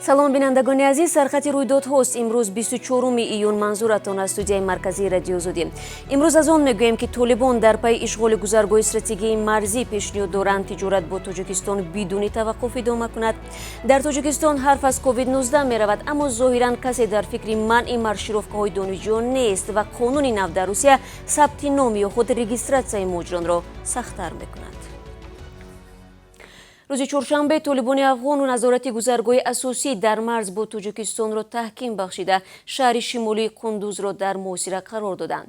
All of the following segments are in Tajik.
салом бинандагони азиз, сархати рӯйдодҳост. имрӯз 24 июн манзуратон аз студияи марказии радио Зудӣ. имрӯз аз он мегӯем ки толибон дар пайи ишғоли гузаргоҳи стратегияи марзӣ пешниҳод доранд тиҷорат бо Тоҷикистон бидуни таваққуф идома кунад. дар Тоҷикистон ҳарф аз COVID-19 меравад, аммо зоҳиран касе дар фикри манъи маршировкаҳои донишҷӯён нест ва қонуни нав дар Русия сабти номи ё худ регистратсияи муҳоҷиронро сахттар мекунад. рӯзи чоршанбе толибони афғону назорати гузаргоҳи асосӣ дар марз бо Тоҷикистонро таҳким бахшида шаҳри шимолии Қундузро дар муҳосира қарор доданд.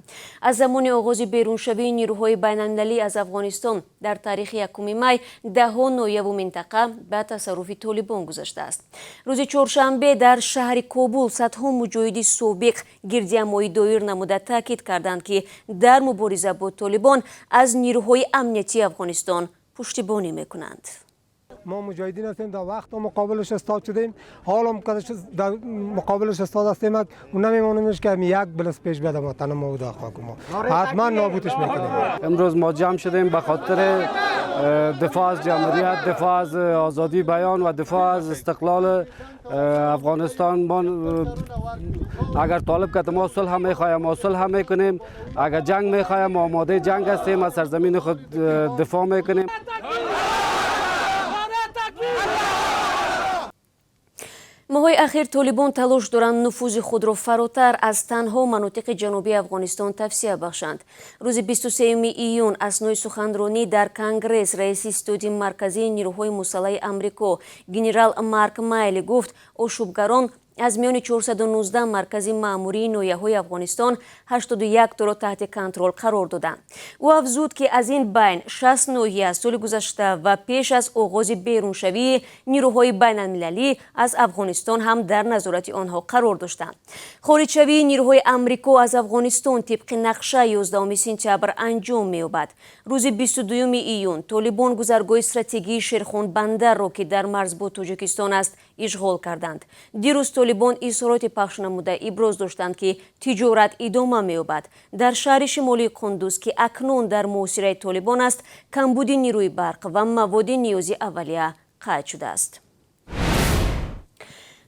аз замони оғози беруншавии нирӯҳои байналмилалӣ аз Афғонистон дар таърихи 1 май даҳҳо ноябу минтақа ба тасарруфи толибон гузаштааст. рӯзи чоршанбе дар шаҳри Кобул садҳо муҷоҳиди собиқ гирдиамоӣ доир намуда таъкид карданд ки дар мубориза бо толибон аз нирӯҳои амнияти Афғонистон пуштибонӣ мекунанд. ما مجاهدین هستیم، در وقت مقابلش استاد شدیم، حالا در مقابلش استاد هستیم و نمیمونیمش که یک بلس پیش بیاد وطن ما و داخل ما حتما نابودش میکنیم. امروز ما جمع شدیم به خاطر دفاع از جمهوریت، دفاع از آزادی بیان و دفاع از استقلال افغانستان. ما اگر طالب که ما صلح میخوایم ما صلح میکنیم، اگر جنگ میخوایم آماده جنگ هستیم، از سرزمین خود دفاع میکنیم. моҳои ахир толибон талош доранд нуфузи худро фаротар аз танҳо манотиқи ҷанубии Афғонистон тавсия бахшанд. рӯзи 23 июн аснои суханронӣ дар Конгресс раиси истодии марказии нирӯҳои мусаллаҳи Амрико генерал Марк Майли гуфт ошӯбгарон аз миёни 419 маркази маъмурии ноҳияҳои Афғонистон 81-торо таҳти контрол қарор доданд. ӯ афзуд ки аз ин байн 60 ноҳия аз соли гузашта ва пеш аз оғози беруншавии нирӯҳои байналмилалӣ аз Афғонистон ҳам дар назорати онҳо қарор доштанд. хориҷшавии нирӯҳои Амрико аз Афғонистон тибқи нақша 11 сентябр анҷом меёбад. рӯзи 22 июн толибон гузаргоҳи стратегии Шерхон Бандарро ки дар марз бо Тоҷикистон аст ишғол карданд. дирӯз толибон изҳороти пахш намуда иброз доштанд ки тиҷорат идома меёбад. дар шаҳри шимолии Қундуз ки акнун дар муҳосираи толибон аст, камбуди нирӯи барқ ва маводи ниёзи аввалия қатъ шудааст.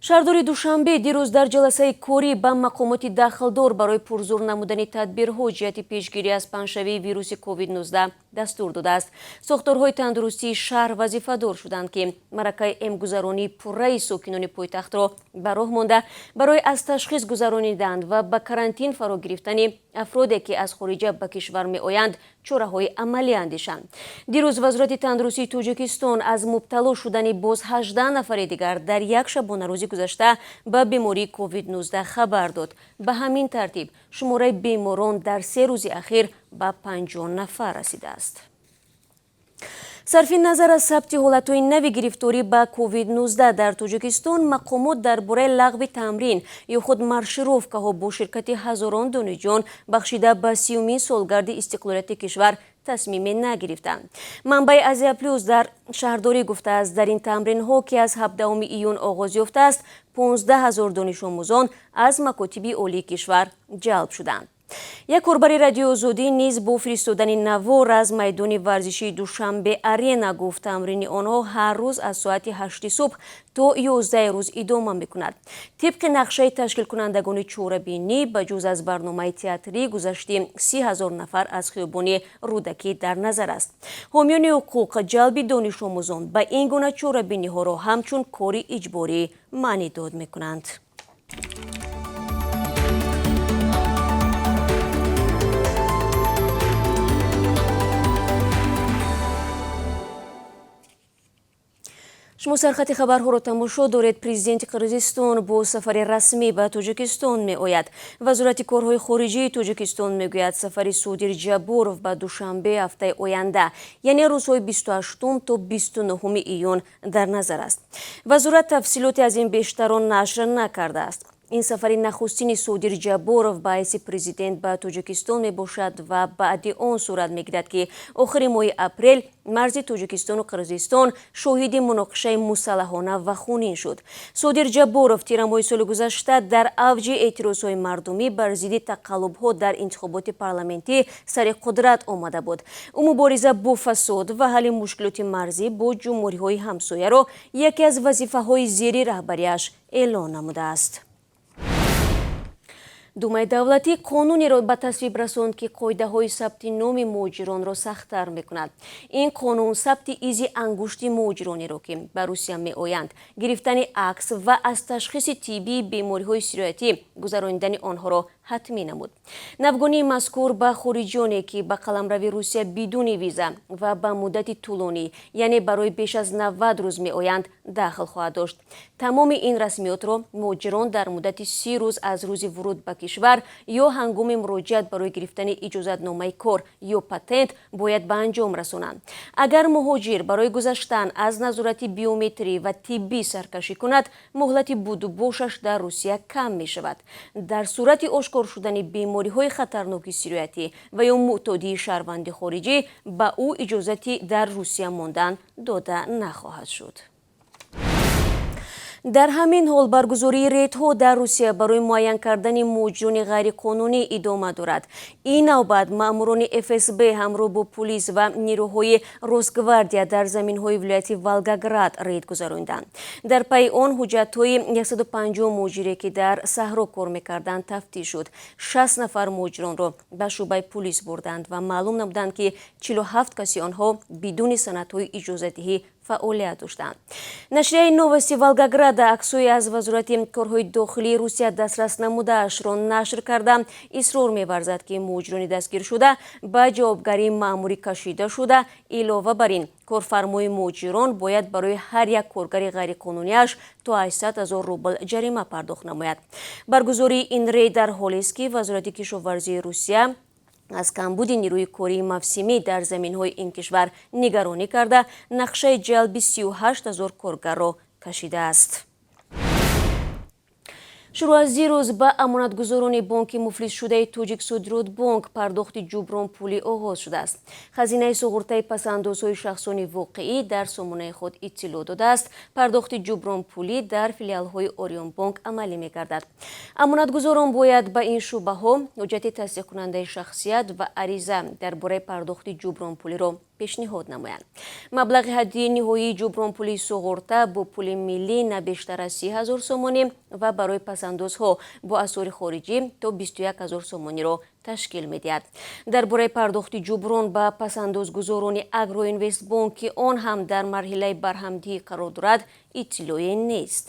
шаҳрдори Душанбе дирӯз дар ҷаласаи корӣ ба мақомоти дахлдор барои пурзур намудани тадбирҳо ҷиҳати пешгирӣ аз паҳншавии вируси COVID-19 дастур додааст. сохторҳои тандурустии шаҳр вазифадор шуданд ки маъракаи эмгузаронии пурраи сокинони пойтахтро ба роҳ монда барои аз ташхис гузарониданд ва ба карантин фаро гирифтани афроде ки аз хориҷа ба кишвар меоянд чораҳои амалӣ андешанд. дирӯз вазорати тандурустии Тоҷикистон аз мубтало шудани боз 18 нафари дигар дар як шабонарӯзи гузашта ба бемории COVID-19 хабар дод. ба ҳамин тартиб шумораи беморон дар 3 рӯзи ахир ба 50 нафар расидааст. сарфи назар аз сабти ҳолатҳои нави гирифторӣ ба COVID-19 дар Тоҷикистон, мақомот дар бораи лағви тамрин ё худ маршировкаҳо бо ширкати ҳазорон донишҷӯён бахшида ба 30-умин солгарди истиқлолияти кишвар тасмиме нагирифтанд. манбаи Азия Плюс дар шаҳрдорӣ гуфтааст, дар ин тамринҳо ки аз 17 июн оғоз ёфтааст, 15 000 донишомӯзон аз макотиби олии кишвар ҷалб шуданд. як корбари радио Зудӣ низ бо фиристодани навор аз майдони варзишии Душанбе арена гуфт тамрини онҳо ҳар рӯз аз соати 8 субҳ то 11 рӯз идома мекунад. тибқи нақшаи ташкилкунандагони чорабинӣ ба ҷуз аз барномаи театрӣ гузашти 30 000 нафар аз хиёбони Рӯдакӣ дар назар аст. ҳомиёни ҳуқуқ ҷалби донишомӯзон ба ин гуна чорабиниҳоро ҳамчун кори иҷборӣ маънӣ дод мекунанд. шумо сархати хабарҳоро тамошо доред. президенти Қирғизистон бо сафари расмӣ ба Тоҷикистон меояд. вазорати корҳои хориҷии Тоҷикистон мегӯяд сафари Содир Ҷабуров ба Душанбе ҳафтаи оянда, яъне рӯзҳои 28 то 29 июн дар назар аст. вазорат тафсилоте аз ин бештарон нашр накардааст. این سفر نخستین صودیر جبورов باعث پرزیدنت به توجیکستان می باشد و بعد آن صورت می گیرد که آخر ماه اپریل مرز توجیکستان و قرقیزستان شاهد مناقشه مسلحانه و خونین شد. صودیر جبورов تیر ماه سال گذشته در اوج اعتراضهای مردمی بر ضد تقلب‌ها در انتخابات پارلمانی سر قدرت آمده بود. او مبارزه با فساد و حل مشکلات مرزی با جمهوری‌های همسایه را یکی از وظیفه‌های زیر رهبریش اعلان نموده است. думаи давлатӣ қонунеро ба тасвиб расонд ки қоидаҳои сабти номи муҳоҷиронро сахттар мекунад. ин қонун сабти изи ангушти муҳоҷиронеро ки ба русия меоянд, гирифтани акс ва аз ташхиси тиббии бемориҳои сироятӣ гузарондани онҳоро ҳатмӣ намуд. навгонии мазкур ба хориҷионе ки ба қаламрави русия бидуни виза ва ба муддати тӯлонӣ, яъне барои беш аз 90 рӯз меоянд, дахл хоҳад дошт. тамоми ин расмиётро муҳоҷирон дар муддати 30 рӯз аз рӯзи вуруд ба кишвар ё ҳангоми муроҷиат барои гирифтани иҷозатномаи кор ё патент бояд ба анҷом расонанд. агар муҳоҷир барои гузаштан аз назорати биометрӣ ва тиббӣ саркашӣ кунад, муҳлати будубошаш дар русия кам мешавад. дар сурати ошкор шудани бемориҳои хатарноки сироятӣ ва ё мӯътодии шаҳрванди хориҷӣ ба ӯ иҷозати дар русия мондан дода нахоҳад шуд. дар ҳамин ҳол баргузории рейдҳо дар русия барои муайян кардани муҳоҷирони ғайриқонунӣ идома дорад. ин навбат маъмурони фсб ҳамроҳ бо полис ва нерӯҳои росгвардия дар заминҳои вилояти волгоград рейд гузаронданд. дар пайи он ҳуҷҷатҳои 150 муҳоҷире ки дар саҳро кор мекарданд тафтиш шуд. 60 нафар муҳоҷиронро ба шӯъбаи полис бурданд ва маълум намуданд ки 47 каси онҳо бидуни санадҳои иҷозатдиҳӣ фаъолият доштанд. нашрияи новости волгограда аксҳои аз вазорати корҳои дохилии русия дастрас намудаашро нашр карда исрор меварзад ки муҳоҷирони дастгиршуда ба ҷавобгарии маъмурӣ кашида шуда, илова бар ин корфармои муҳоҷирон бояд барои ҳар як коргари ғайриқонуниаш то 800 000 рубл ҷарима пардохт намояд. баргузории ин рейд дар ҳолест ки вазорати кишоварзии русия аз камбуди нерӯи кории мавсимӣ дар заминҳои ин кишвар нигаронӣ карда нақшаи ҷалби 38 000 коргарро кашидааст. шурӯъ аз дирӯз ба амонатгузорони бонки муфлисшудаи Тоҷиксодродбонк пардохти ҷуброн пулӣ оғоз шудааст. хазинаи суғуртаи пасандозҳои шахсони воқеӣ дар сомонаи худ иттилоъ додааст. пардохти ҷуброн пулӣ дар филиалҳои Орионбонк амалӣ мегардад. амонатгузорон бояд ба ин шуъбаҳо ҳуҷҷати тасдиқкунандаи шахсият ва ариза дар бораи пардохти ҷуброн пулиро пешниҳод намоянд. маблағи ҳадди ниҳоии ҷубронпулии суғурта бо пули миллӣ на бештар аз 30 000 сомонӣ ва барои пасандозҳо бо асъори хориҷӣ то 21 000 сомониро ташкил медиҳад. дар бораи пардохти ҷуброн ба пасандозгузорони Агроинвестбонк ки он ҳам дар марҳилаи барҳамдиҳӣ қарор дорад, иттилоъе нест.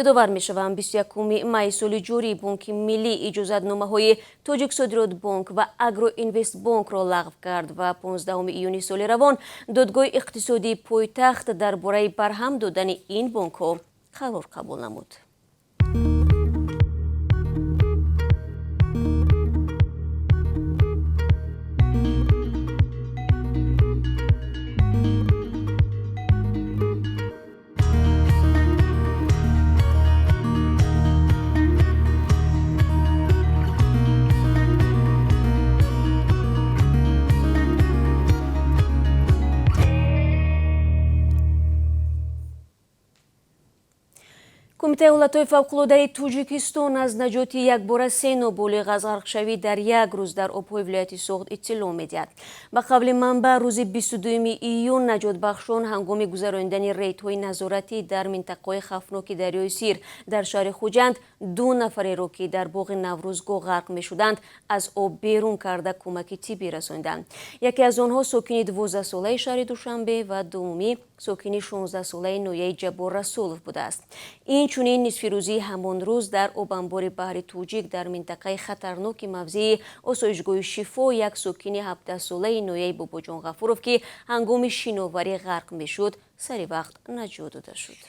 ёдовар мешавам 21 майи соли ҷорӣ бонки миллӣ иҷозатномаҳои Тоҷиксодродбонк ва Агроинвестбонкро лағв кард ва 15 июни соли равон додгоҳи иқтисодии пойтахт дар бораи барҳам додани ин бонкҳо қарор қабул намуд. кумитаи ҳолатҳои фавқулодаи Тоҷикистон аз наҷоти якбора 3 ноболиғ аз ғарқшавӣ дар як рӯз дар обҳои вилояти Соғд иттилоъ медиҳад. ба қавли манбаъ рӯзи 22 июн наҷотбахшон ҳангоми гузарондани рейдҳои назоратӣ дар минтақаҳои хавфноки дарёи Сир дар шаҳри Хуҷанд 2 нафареро ки дар боғи Наврӯзгоҳ ғарқ мешуданд аз об берун карда кӯмаки тиббӣ расонданд. яке аз онҳо сокини 12-солаи шаҳри Душанбе ва дуввуми сокини 16-солаи ноҳияи Ҷаббор Расулов будааст. инчунин нисфирӯзии ҳамон рӯз дар обанбори баҳри Тоҷик дар минтақаи хатарноки мавзеи осоишгоҳи Шифо як сокини 17-солаи ноҳияи Бобоҷон Ғафуров ки ҳангоми шиноварӣ ғарқ мешуд, сари вақт наҷот дода шуд.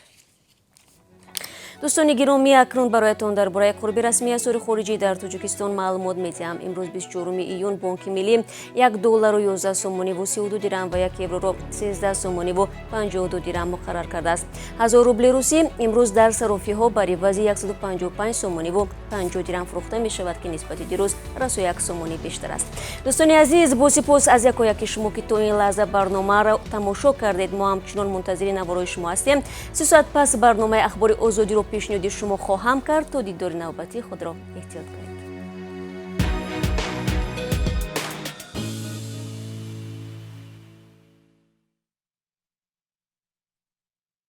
دوستان گرامی، اکنون برایتان درباره قرب رسمی اسعار خارجی در تاجیکستان معلومات می‌دهم. امروز 24 ایون بانک ملی $1.11 و 32 درهم و €1 را 13 سومانی و 52 درهم مقرر کرده است. 1000 روبل روسی امروز در صرافی‌ها بر عوض 155 سومانی و 50 درهم فروخته می شود که نسبت دیروز رسو 1 سومانی بیشتر است. دوستان عزیز، با سپاس از یکایک شما که تا این لحظه برنامه را تماشا کردید. ما همچنان منتظر نوارای شما هستیم. 3 ساعت پس برنامه اخبار آزادی رو پیشنهاد شما خواهم کرد. تا دیدار نوبتی خود را احتیاط کنید.